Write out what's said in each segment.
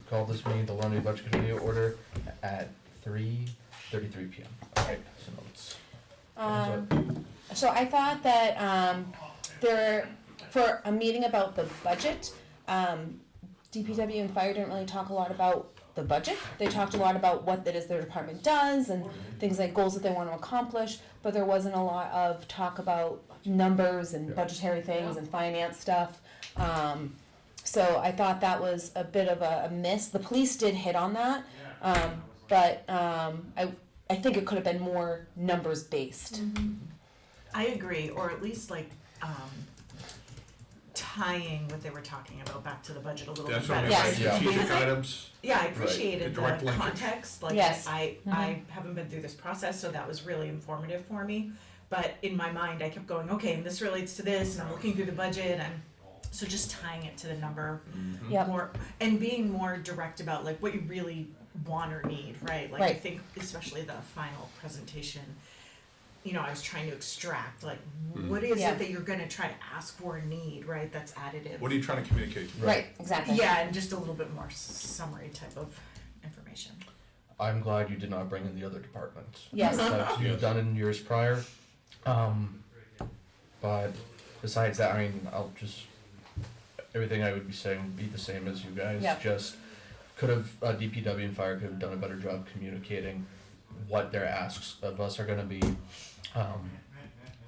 call this meeting, the London Budget Committee order at 3:33 p.m. Alright, so notes. So I thought that for a meeting about the budget, DPW and fire didn't really talk a lot about the budget. They talked a lot about what it is their department does and things like goals that they want to accomplish, but there wasn't a lot of talk about numbers and budgetary things and finance stuff. So I thought that was a bit of a miss. The police did hit on that, but I think it could have been more numbers based. I agree, or at least like tying what they were talking about back to the budget a little That's bit what better. I mean, Yes. strategic Because items. Yeah, I appreciated The direct the linkage. context, like Yes. I haven't been through this process, so that was really informative for me. But in my mind, I kept going, okay, and this relates to this, and I'm looking through the budget, and so just tying it to the number Yep. more, and being more direct about like what you really want or need, right? Like I Right. think especially the final presentation, you know, I was trying to extract like what is Yeah. it that you're gonna try to ask for or need, right? That's additive. What are you trying to communicate? Right, exactly. Yeah, and just a little bit more summary type of information. I'm glad you did not bring in the other departments. Yes. That you've done in years prior. But besides that, I mean, everything I would be saying would be the same as you guys. Yep. Just could have, DPW and fire could have done a better job communicating what their asks of us are gonna be.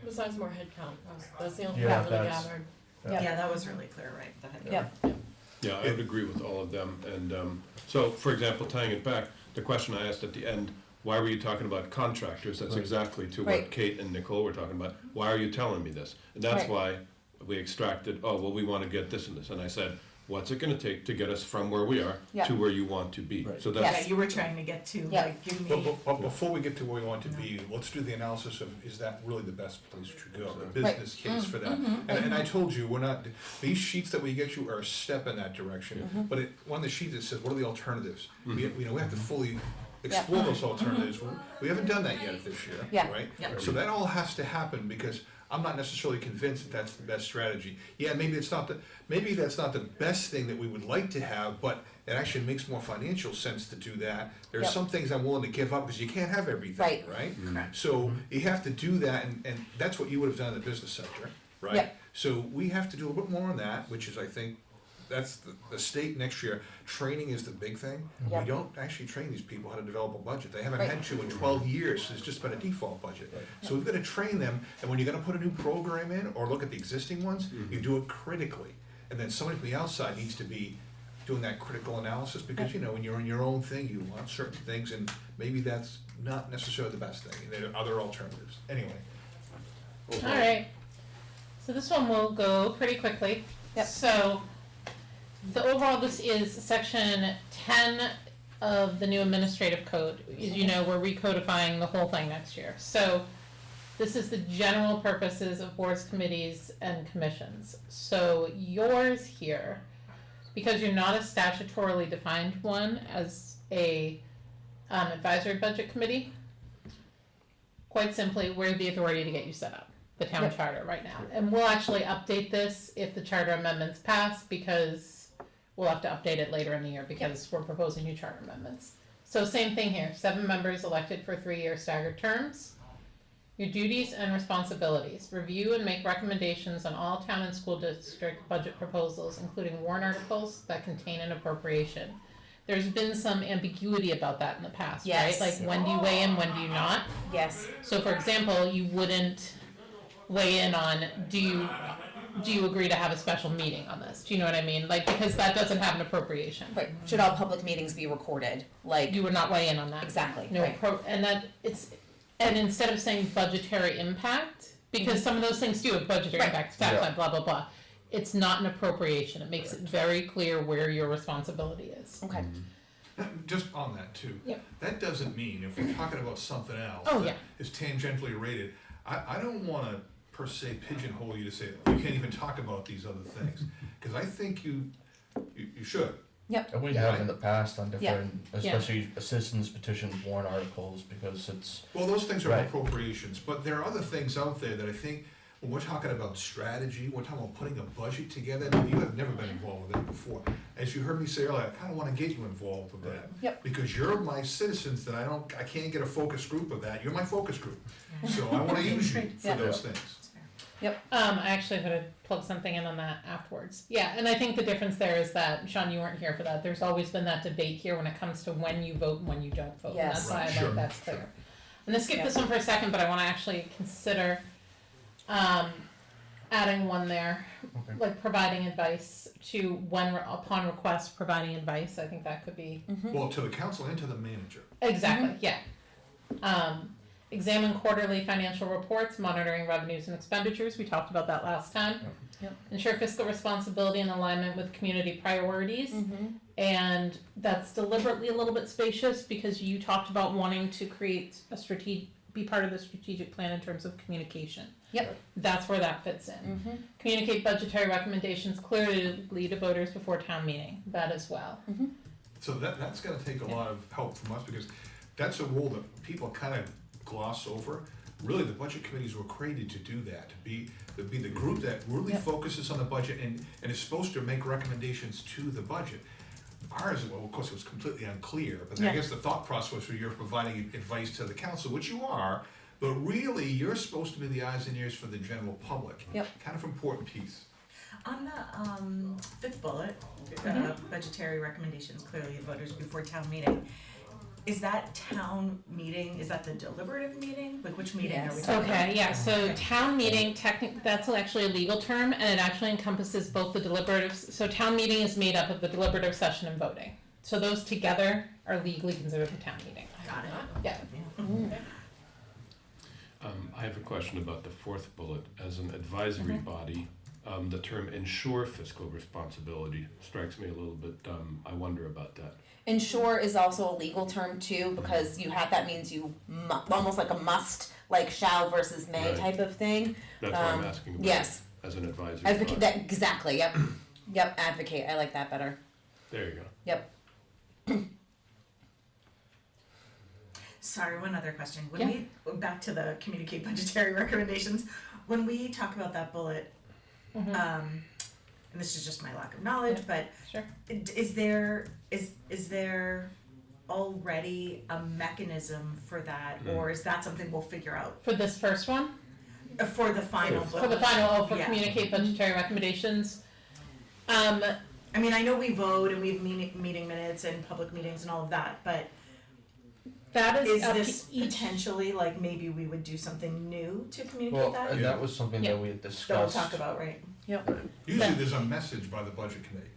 Besides more headcount, that's the only Yeah, thing I really that's- gathered. Yep. Yeah, that was really clear, right? The head Yep. Yeah, I would agree with all of them, and, so, for example, tying it back, the question I asked at the end, why were you talking about contractors? That's Right. exactly to Right. what Kate and Nicole were talking about, why are you telling me this? And that's Right. why we extracted, oh, well, we wanna get this and this, and I said, what's it gonna take to get us from where we are Yeah. to where you want to be? Right. So Yeah, that's, you were trying to get to, Yeah. like, give me. But before we get to where we want to be, let's do the analysis of, is that really the best place to go, the business case for that? And I told you, we're not, these sheets that we get you are a step in that direction, but one of the sheets that says, what are the alternatives? We have to fully explore those alternatives. We haven't done that yet this year, Yeah. right? Yeah. So that all has to happen, because I'm not necessarily convinced that that's the best strategy. Yeah, maybe that's not the best thing that we would like to have, but it actually makes more financial sense to do that. There are Yep. some things I'm willing to give up, because you can't have everything, right? Correct. So you have to do that, and that's what you would have done in the business sector, right? Yep. So we have to do a little bit more on that, which is, I think, that's the state next year. Training is the big thing. Yep. We don't actually train these people how to develop a budget. They haven't Right. had to in 12 years. It's just been a default budget. So we've got to train them, and when you're going to put a new program in or look at the existing ones, you do it critically. And then somebody from the outside needs to be doing that critical analysis, because, you know, when you're in your own thing, you want certain things, and maybe that's not necessarily the best thing. There are other alternatives. Anyway. Alright, so this one will go pretty quickly. Yep. So, the overall, this is section 10 of the new administrative code. As you know, we're recodifying the whole thing next year. So, this is the general purposes of boards, committees, and commissions. So, yours here, because you're not a statutorily defined one as a advisory budget committee, quite simply, we're the authority to get you set up, the town Yep. charter right now. And we'll actually update this if the charter amendments pass, because we'll have to update it later in the year because we're proposing new charter amendments. So same thing here, 7 members elected for 3-year staggered terms. Your duties and responsibilities: review and make recommendations on all town and school district budget proposals, including warrant articles that contain an appropriation. There's been some ambiguity about that in the past, right? Yes. Like, when do you weigh in, when do you not? Yes. So for example, you wouldn't weigh in on, do you agree to have a special meeting on this? Do you know what I mean? Like, because that doesn't have an appropriation. Right. Should all public meetings be recorded? Like, You would not weigh in on that. exactly. No, Right. and instead of saying budgetary impact, because some of those things do have budgetary Right. impact, tax Yeah. line, blah, blah, blah. It's not an appropriation. It makes it very clear where your responsibility is. Okay. Just on that too. Yep. That doesn't mean, if we're talking about something else Oh, that yeah. is tangentially related, I don't wanna per se pigeonhole you to say, you can't even talk about these other things. Cause I think you should. And we Yeah. have in the past on Yeah. different, especially citizens petitions, warrant articles, because it's, Well, those things are Right. appropriations, but there are other things out there that I think when we're talking about strategy, we're talking about putting a budget together, I mean, you have never been involved with that before. As you heard me say earlier, I kinda wanna get you involved with that. Yep. Because you're my citizens that I can't get a focus group of that, you're my focus group. So I wanna use you for Yeah. those things. I actually gotta plug something in on that afterwards. Yeah, and I think the difference there is that, Sean, you weren't here for that, there's always been that debate here when it comes to when you vote and when you don't vote, and Yes. that's why I Right, sure, like that's clear. sure. I'm gonna skip this one for a second, but I wanna actually consider, adding one there, Okay. like providing advice to when, upon request, providing advice, I think that could be. Well, to the council and to the manager. Exactly, yeah. Examine quarterly financial reports, monitoring revenues and expenditures, we talked about that last time. Yep. Ensure fiscal responsibility and alignment with community priorities, and that's deliberately a little bit spacious because you talked about wanting to create be part of the strategic plan in terms of communication. Yep. That's where that fits in. Communicate budgetary recommendations clearly to voters before town meeting, that as well. So that's gonna take a lot of help from us, because that's a role that people kind of gloss over. Really, the budget committees were created to do that, to be the group that really Yep. focuses on the budget and is supposed to make recommendations to the budget. Ours, well, of course, it was completely unclear, but I Yeah. guess the thought process was you're providing advice to the council, which you are, but really, you're supposed to be the eyes and ears for the general public. Yep. Kind of important piece. On the fifth bullet, budgetary recommendations clearly to voters before town meeting, is that town meeting, is that the deliberative meeting? Like which meeting are we Yes. talking about? Okay, yeah, so town meeting, that's actually a legal term, and it actually encompasses both the deliberative, so town meeting is made up of the deliberative session and voting. So those together are legally considered the town meeting. Got it. Yeah. I have a question about the fourth bullet. As an advisory body, the term ensure fiscal responsibility strikes me a little bit, I wonder about that. Ensure is also a legal term too, because that means you almost like a must, like shall versus may Right. type of thing. That's what I'm asking about. Yes. As an advisory Advocate, body. that, exactly, yep. Yep, advocate, I like that better. There you go. Yep. Sorry, one other question. When Yeah. we, back to the communicate budgetary recommendations, when we talk about that bullet, and this is just my lack of knowledge, but Sure. is there already a mechanism for that, or is that something we'll figure out For this first one, for the final For for the bullet? final, for Yeah. communicate budgetary recommendations, I mean, I know we vote and we have meeting minutes and public meetings and all of that, but that is is up this to each. potentially like maybe we would do something new to communicate Well, that? and that was something Yeah. that we had That we'll discussed. talk about, right? Usually, there's a message by the budget committee.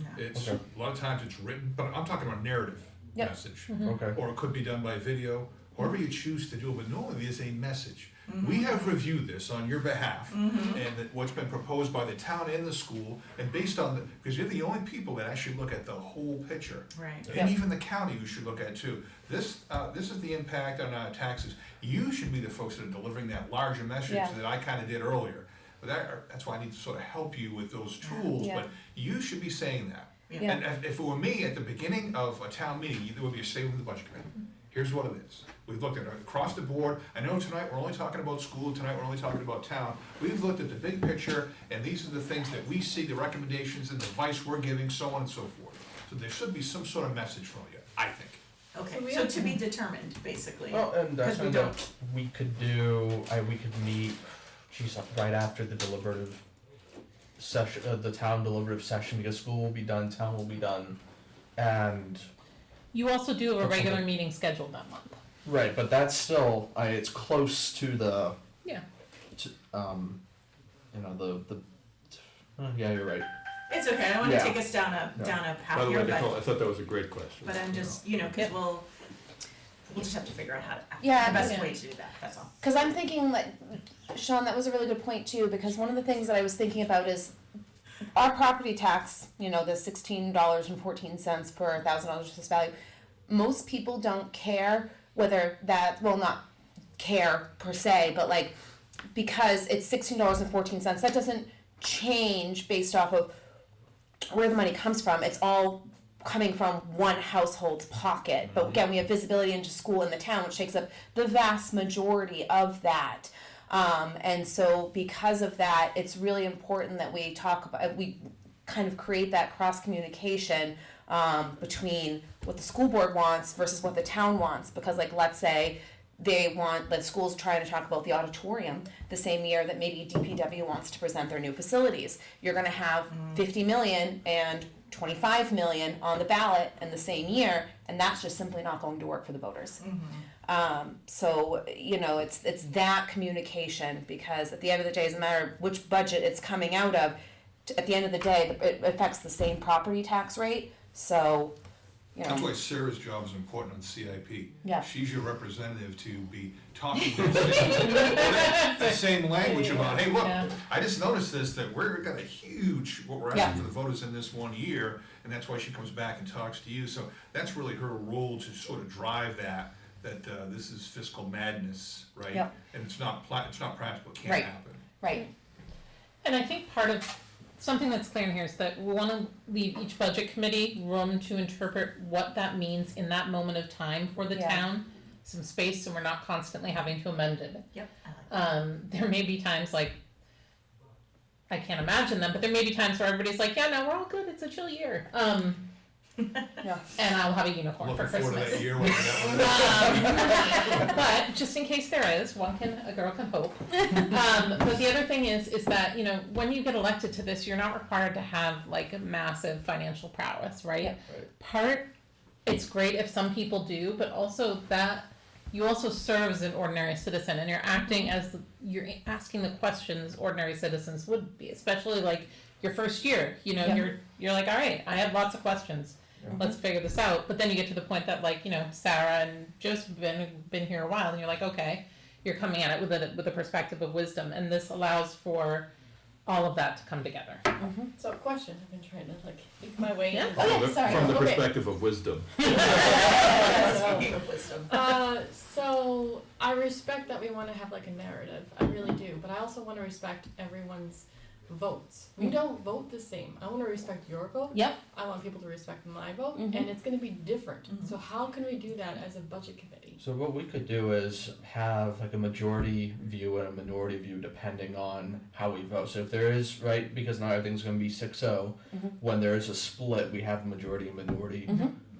No. It's, Okay. a lot of times it's written, but I'm talking about narrative Yep. message. Okay. Or it could be done by video, however you choose to do it, but normally there's a message. We have reviewed this on your behalf, and that what's been proposed by the town and the school, and based on because you're the only people that actually look at the whole picture. Right. And even the county you should look at too. This is the impact on our taxes. You should be the folks that are delivering that larger message Yeah. that I kinda did earlier. But that's why I need to sort of help you with those tools, Yeah. but you should be saying that. Yeah. And if it were me, at the beginning of a town meeting, there would be a statement with the budget committee. Here's what it is. We've looked at it across the board. I know tonight we're only talking about school, tonight we're only talking about town. We've looked at the big picture, and these are the things that we see, the recommendations and the advice we're giving, so on and so forth. So there should be some sort of message from you, I think. Okay, so to be determined, basically. Well, and that's 'Cause we something that we could do, we could meet, right after the deliberative session, the town deliberative session, because school will be done, town will be done, and, You also do have a That's regular something- meeting scheduled that month. right, but that's still, it's close to the, Yeah. yeah, you're right. It's okay, I don't wanna Yeah. take us down a No. path By the way, here, Nicole, but I thought that was a great question. I'm just, cause Yep. we'll just have to figure out how to, Yeah, the best yeah. way to do that, that's all. Because I'm thinking, like, Sean, that was a really good point too, because one of the things that I was thinking about is our property tax, the $16.14 per $1,000 assessed value. Most people don't care whether that, well, not care per se, but like, because it's $16.14, that doesn't change based off of where the money comes from. It's all coming from one household's pocket. But again, we have visibility into school in the town, which takes up the vast majority of that. And so because of that, it's really important that we talk about, we kind of create that cross communication between what the school board wants versus what the town wants. Because like, let's say the school's trying to talk about the auditorium the same year that maybe DPW wants to present their new facilities. You're gonna have 50 million and 25 million on the ballot in the same year, and that's just simply not going to work for the voters. So, you know, it's that communication, because at the end of the day, it doesn't matter which budget it's coming out of, at the end of the day, it affects the same property tax rate, so, you That's know. why Sarah's job is important on CIP. Yeah. She's your representative to be talking that same language about, hey, look, Yeah. I just noticed this, that we're got a huge, what we're Yeah. asking for the voters in this one year, and that's why she comes back and talks to you. So that's really her role, to sort of drive that this is fiscal madness, right? Yep. And it's not practical, it can't Right. happen. Right, And I think part of, something that's clear in here is that we wanna leave each budget committee room to interpret what that means in that moment of time for the Yeah. town. Some space, so we're not constantly having to amend it. Yep, I like that. There may be times like, I can't imagine them, but there may be times where everybody's like, yeah, no, we're all good, it's a chill year. yeah, And I'll have a unicorn for Looking forward to Christmas. that year when that one. But just in case there is, a girl can hope. But the other thing is that, you know, when you get elected to this, you're not required to have like a massive financial prowess, right? Yeah. It's great if some people do, but also that you also serve as an ordinary citizen, and you're acting as, you're asking the questions ordinary citizens would be, especially like your first year, you know, Yeah. you're like, all right, I have lots of questions. Let's figure this out. But then you get to the point that, like, you know, Sarah and Joseph have been here a while, and you're like, okay, you're coming at it with a perspective of wisdom, and this allows for all of that to come together. So question, I've been trying to like make my way Yeah. into Oh, yeah, From the- sorry. From the Okay. perspective of wisdom. Speaking of wisdom. So I respect that we want to have like a narrative. I really do, but I also want to respect everyone's votes. We don't vote the same. I want to respect your vote. Yep. I want people to respect my vote, Mhm. and it's going to be different. So how can we do that as a budget committee? So what we could do is have like a majority view and a minority view depending on how we vote. So if there is, right, because not everything's gonna be 6-0, when there is a split, we have a majority and minority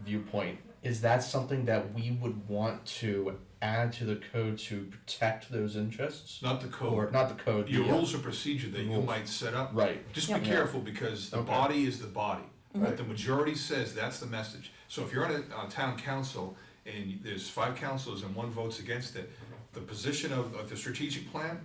viewpoint. Is that something that we would want to add to the code to protect those interests? Not the Or, code. not the code, Your the, rules of procedure that you rules. might set up. right, Just Yep. be Yeah. careful, because the Okay. body is the body. Right. What the majority says, that's the message. So if you're on town council and there's 5 councilors and 1 votes against it, the position of the strategic plan,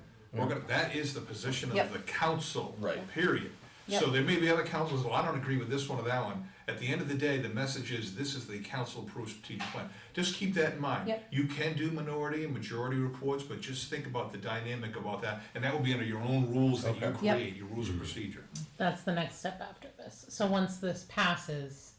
that is the position of Yep. the council, Right. period. Yep. So there may be other councils, well, I don't agree with this one or that one. At the end of the day, the message is, this is the council-approved strategic plan. Just keep that in mind. Yep. You can do minority and majority reports, but just think about the dynamic about that, and that will be under your own rules that you Okay. Yep. create, your rules of procedure. That's the next step after this. So once this passes.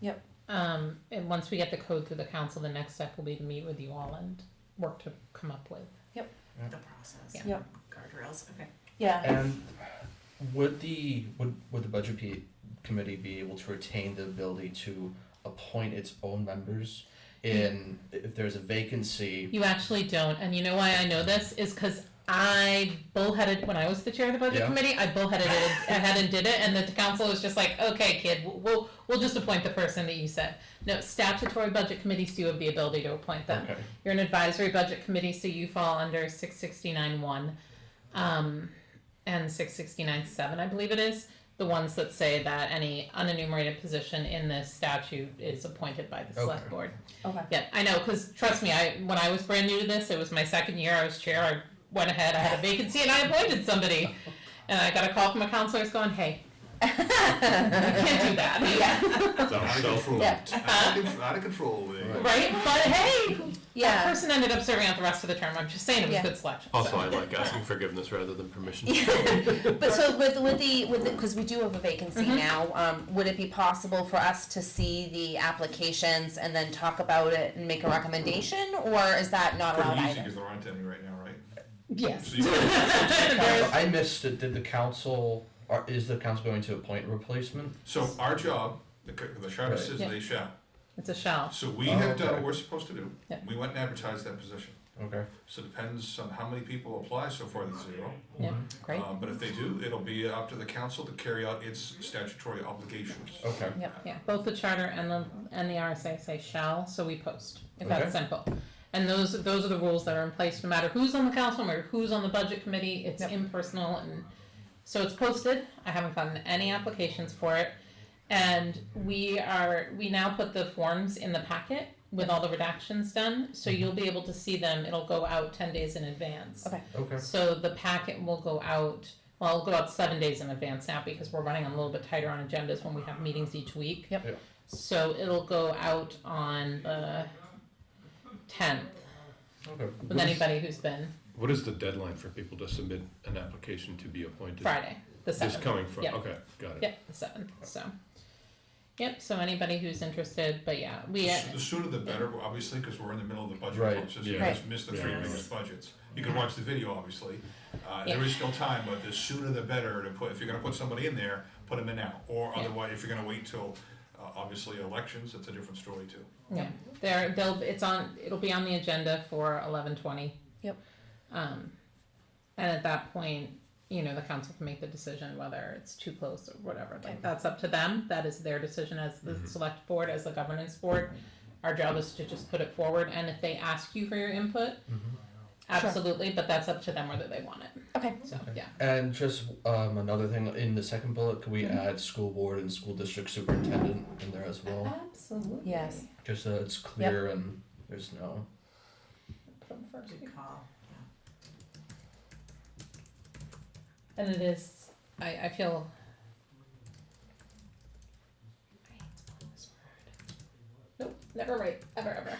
Yep. And once we get the code through the council, the next step will be to meet with you all and work to come up with. The process. Yeah. Yep. Guardrails, okay. Yeah, And would the budget committee be able to retain the ability to appoint its own members in, if there's a vacancy? You actually don't, and you know why I know this is because I bullheaded when I was the chair of the budget Yeah. committee. I bullheaded it ahead and did it, and the council was just like, "Okay, kid, we'll just appoint the person that you said." No, statutory budget committees do have the ability to appoint them. Okay, You're an advisory budget committee, so you fall under 669(1), and 669(7), I believe it is. The ones that say that any unenumerated position in this statute is appointed by the select Okay. board. okay. Yeah, I know, because trust me, when I was brand new to this, it was my second year, I was chair, I went ahead, I had a vacancy, and I appointed somebody. And I got a call from a counselor going, hey, you can't do that. Yeah, So, Out of so- control. Yeah. Out of control over there. Right? But hey, that yeah. person ended up serving out the rest of the term. I'm just saying it was Yeah. good selection. Also, so. I like asking forgiveness rather than permission. But so with the because we do have a vacancy now, would it be possible for us to see the applications and then talk about it and make a recommendation, or is that not allowed Pretty easy, either? because there aren't any right now, right? Yes. So you- I missed it, did the council, is the council going to appoint a replacement? So our job, the charter Right. says Yeah. they shall. It's a shall. So we Oh, have done what okay. we're supposed to do. Yeah. We went and advertised that position. Okay. So it depends on how many people apply. So far, it's 0. Yeah, great. But if they do, it'll be up to the council to carry out its statutory obligations. Okay. Yep. Yeah, both the charter and the RSA say shall, so we post, if Okay. that's simple. And those are the rules that are in place, no matter who's on the council, no matter who's on the budget committee, it's Yep. impersonal, and so it's posted. I haven't gotten any applications for it. And we now put the forms in the packet with all the redactions done, so you'll be able to see them. It'll go out 10 days in advance. Okay. Okay. So the packet will go out, well, it'll go out 7 days in advance now because we're running a little bit tighter on agendas when we have meetings each week. Yep. Yeah. So it'll go out on the 10th Okay. with anybody who's been What is the deadline for people to submit an application to be appointed? Friday, the 7th. This coming Friday, Yep. okay, got it. Yep, the 7th, so. Yep, so anybody who's interested, but yeah, The sooner the better, obviously, because we're in the middle of the budget Right. process. You Yeah. just missed the 3 Yes. biggest budgets. You can watch the video, obviously. There Yeah. is still time, but the sooner the better to put, if you're gonna put somebody in there, put them in now. Or Yeah. otherwise, if you're gonna wait till, obviously, elections, it's a different story too. yeah, it'll be on the agenda for 11/20. Yep. And at that point, the council can make the decision whether it's too close or whatever. Okay. Like, that's up to them. That is their decision as the Mhm. select board, as the governance board. Our job is to just put it forward, and if they ask you for your input, absolutely, but that's up to them whether they want it. Okay. So, yeah. And just another thing in the second bullet, could we Mhm. add school board and school district superintendent in there as well? Absolutely. Yes. Just so it's clear and there's no. Put them first. Good call. And it is, I feel. I hate spelling this word. Nope, never right, ever.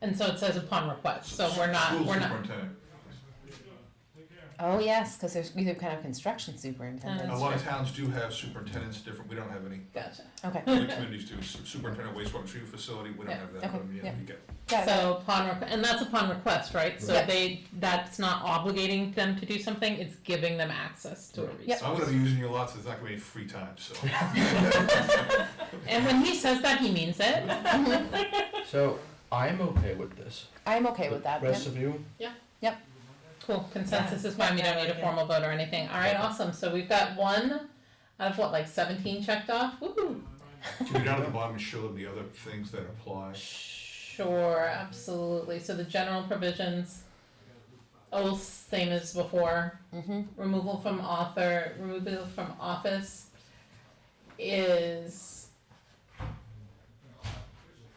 And so it says upon request, so we're not. School superintendent. Oh, yes, because there's either kind of construction superintendent. A That's lot of true. towns do have superintendents, different, we don't have any. Gotcha. Okay. Other communities do, superintendent wastewater treatment facility, we don't Yeah. have that, Okay. but yeah, Yeah. we get. Got it. So and that's upon request, right? So Yes. that's not obligating them to do something, it's giving them access to a resource. So I'm gonna be using your lots, there's not gonna be any free time, so. And when he says that, he means it. So I'm okay with this. I'm okay with that. Rest of you? Cool, consensus is fine, we don't need a Yeah. formal vote or anything. Alright, awesome, so we've got one out of what, like 17 checked off? Woohoo! Can we down at the bottom and show them the other things that apply? Sure, absolutely. So the general provisions, same as before. Mm-hmm. Removal from office is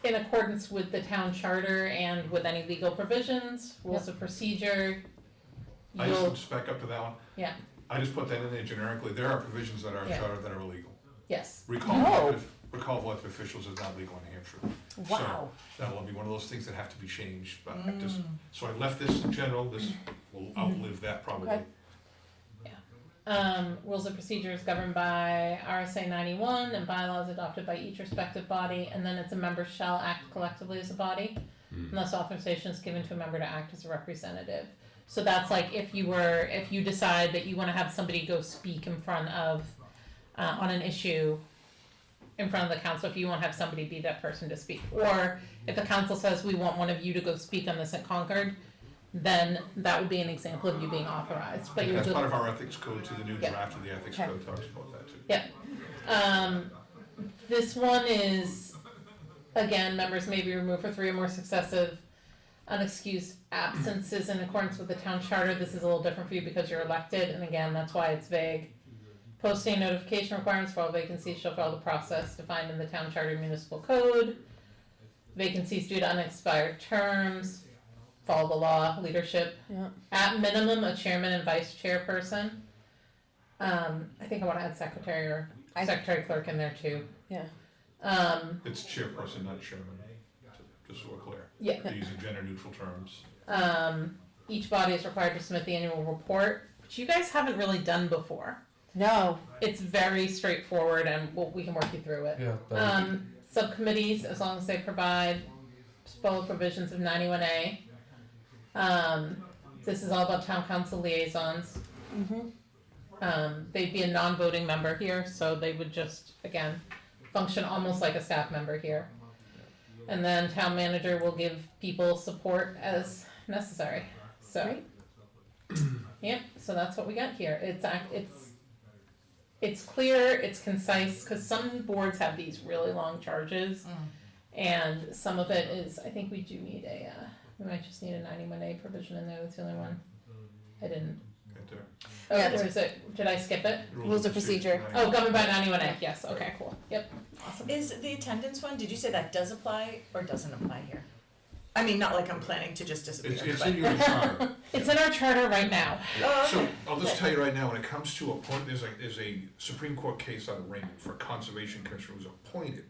in accordance with the town charter and with any legal provisions, rules of procedure. I You'll, just back up to that one. Yeah. I just put that in there generically, there are provisions that are Yeah. charter that are illegal. yes, Recall of elected officials is not legal in New Hampshire. Wow. So that will be one of those things that have to be changed, but so I left this in general, this will outlive that probably. Okay. Rules of procedure is governed by RSA 91 and bylaws adopted by each respective body, and then it's a member shall act collectively as a body unless authorization is given to a member to act as a representative. So that's like if you decide that you want to have somebody go speak in front of on an issue in front of the council, if you want to have somebody be that person to speak, or if the council says we want one of you to go speak on this at Concord, then that would be an example of you being authorized. But you're That's good. part of our ethics code too, the new Yeah. draft of the ethics Okay. code talks about that too. This one is, again, members may be removed for 3 or more successive unexcused absences in accordance with the town charter. This is a little different for you because you're elected, and again, that's why it's vague. Posting notification requirements for all vacancies shall follow the process defined in the town charter and municipal code. Vacancies due to unexpired terms, follow the law, leadership. Yeah. At minimum, a chairman and vice chairperson. I think I want to add secretary or secretary clerk in there too. Yeah. It's chairperson, not chairman, just so we're clear. Yeah. They're using gender neutral terms. Each body is required to submit the annual report, which you guys haven't really done before. No. It's very straightforward, and we can work you through it. Yeah. But Subcommittees, as long as they follow provisions of 91A. This is all about town council liaisons. Mm-hmm. They'd be a non-voting member here, so they would just, again, function almost like a staff member here. And then town manager will give people support as necessary, so. Yep, so that's what we got here, it's clear, it's concise, cause some boards have these really long charges. And some of it is, I think we do need we might just need a 91A provision in there, that's the only one. I didn't. Right there. Oh, Yeah, where is it? Did I skip it? Rules of procedure. Oh, governed by 91A, yes, okay, cool, yep, awesome. Is the attendance one, did you say that does apply or doesn't apply here? I mean, not like I'm planning to just disappear, It's but. in your charter. It's in our charter right now. Oh, So okay. I'll just tell you right now, when it comes to appointment, there's a Supreme Court case out of Raymond for a conservation commissioner who was appointed.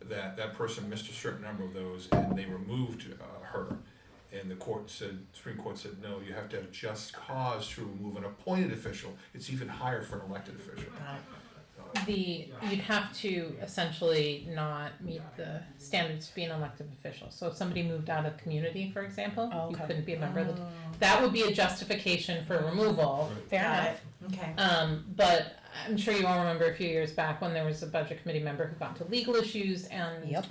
That person missed a certain number of those and they removed her. And the Supreme Court said, no, you have to have just cause to remove an appointed official. It's even higher for an elected official. Got it. You'd have to essentially not meet the standards to be an elected official. So if somebody moved out of community, for example, Oh, you okay. couldn't be a member of the, that would be a justification for removal. Fair Got enough. it. Okay. But I'm sure you all remember a few years back when there was a budget committee member who got into legal issues and, Yep.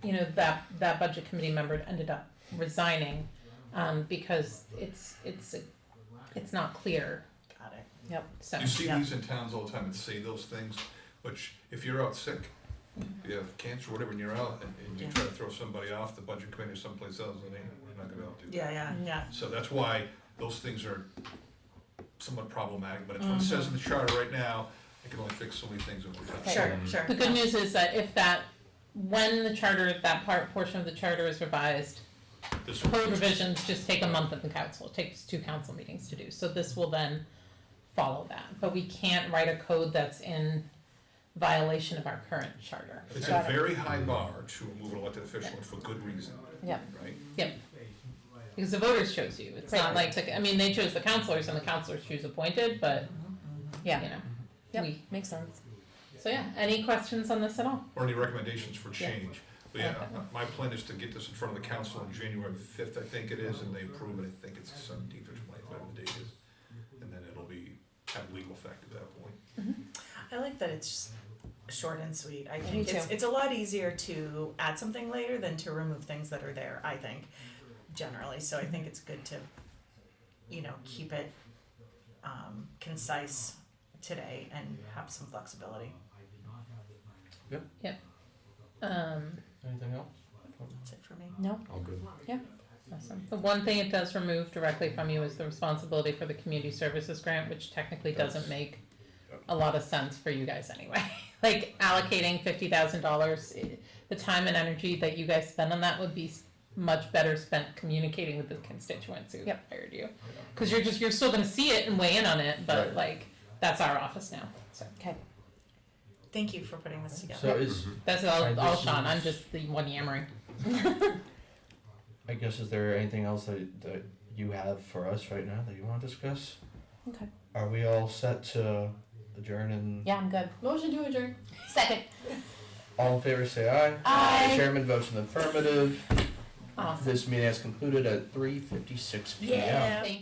you know, that budget committee member ended up resigning, because it's not clear, Got it. Yep. so. You see Yeah. these in towns all the time that say those things, which if you're out sick, you have cancer or whatever, and you're out, and you Yeah. try to throw somebody off the budget committee or someplace else, and you're not gonna be able to do that. Yeah. So that's why those things are somewhat problematic, but it's what it says in the charter right now, it can only fix so many things over time. Sure. The good news is that when the charter, portion of the charter is revised, This code one, revisions just take a month at the council, it takes 2 council meetings to do, so this will then follow that. But we can't write a code that's in violation of our current charter. it's a Got it. very high bar to remove an elected official and for good reason, Yep. right? Because the voters chose you, it's not like, they chose the councilors and the councilors choose appointed, but, Yeah. you know, Yep. we, Makes sense. so yeah, any questions on this at all? Or any recommendations for Yeah. change. But yeah, Okay. my plan is to get this in front of the council on January 5th, I think it is, and they approve it, I think it's the 17th or 20th, whatever the date is. And then it'll have legal effect at that point. I like that it's short and sweet. I Me think too. it's a lot easier to add something later than to remove things that are there, I think, generally. So I think it's good to, keep it concise today and have some flexibility. Anything else? That's it for me. No? All good. Awesome. The one thing it does remove directly from you is the responsibility for the community services grant, which technically doesn't make a lot of sense for you guys anyway. Like allocating $50,000, the time and energy that you guys spend on that would be much better spent communicating with the constituents who Yep. hired you. Cause you're still gonna see it and weigh in on it, but Right. like, that's our office now, so. Okay. Thank you for putting this together. So is, That's Right, all this Sean, is- I'm just the one yammering. I guess, is there anything else that you have for us right now that you wanna discuss? Okay. Are we all set to adjourn and Yeah, I'm good. Motion to adjourn. Second. all in favor say aye? Aye. Chairman votes in the affirmative. Awesome. This meeting has concluded at 3:56 p.m. Yeah. Thank you.